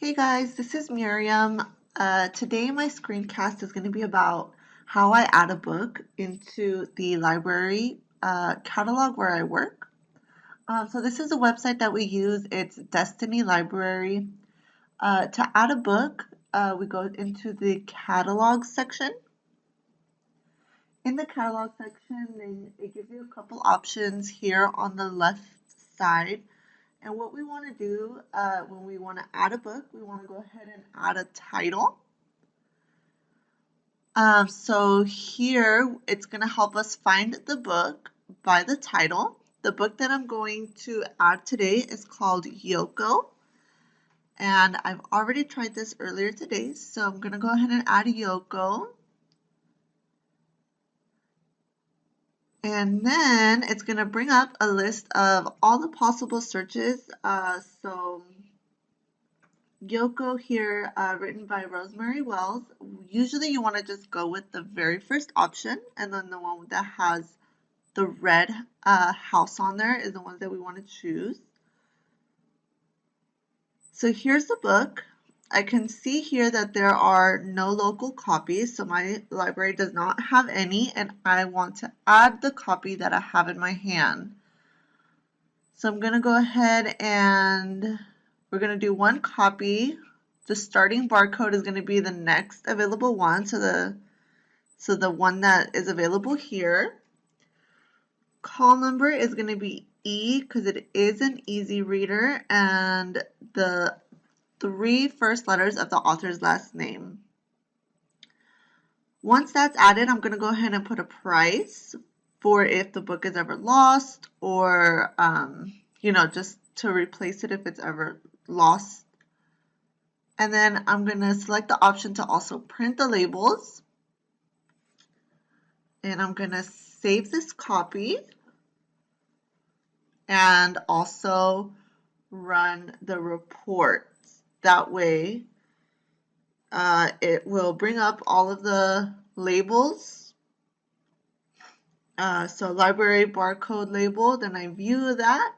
Hey guys, this is Miriam. Today my screencast is going to be about how I add a book into the library catalog where I work. So this is a website that we use. It's Destiny Library. To add a book, we go into the catalog section. In the catalog section, then it gives you a couple options here on the left side. And what we want to do when we want to add a book, we want to go ahead and add a title. So here it's going to help us find the book by the title. The book that I'm going to add today is called Yoko. And I've already tried this earlier today, so I'm going to go ahead and add Yoko. And then it's going to bring up a list of all the possible searches. So Yoko here, written by Rosemary Wells. Usually you want to just go with the very first option, and then the one that has the red house on there is the one that we want to choose. So here's the book. I can see here that there are no local copies, so my library does not have any, and I want to add the copy that I have in my hand. So I'm going to go ahead and we're going to do one copy. The starting barcode is going to be the next available one, so the one that is available here. Call number is going to be E because it is an easy reader, and the three first letters of the author's last name. Once that's added, I'm going to go ahead and put a price for if the book is ever lost, or just to replace it if it's ever lost. And then I'm going to select the option to also print the labels. And I'm going to save this copy and also run the report. That way it will bring up all of the labels. So library barcode label, then I view that.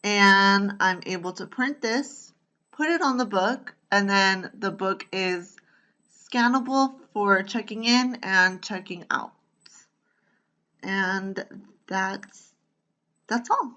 And I'm able to print this, put it on the book, and then the book is scannable for checking in and checking out. And that's all.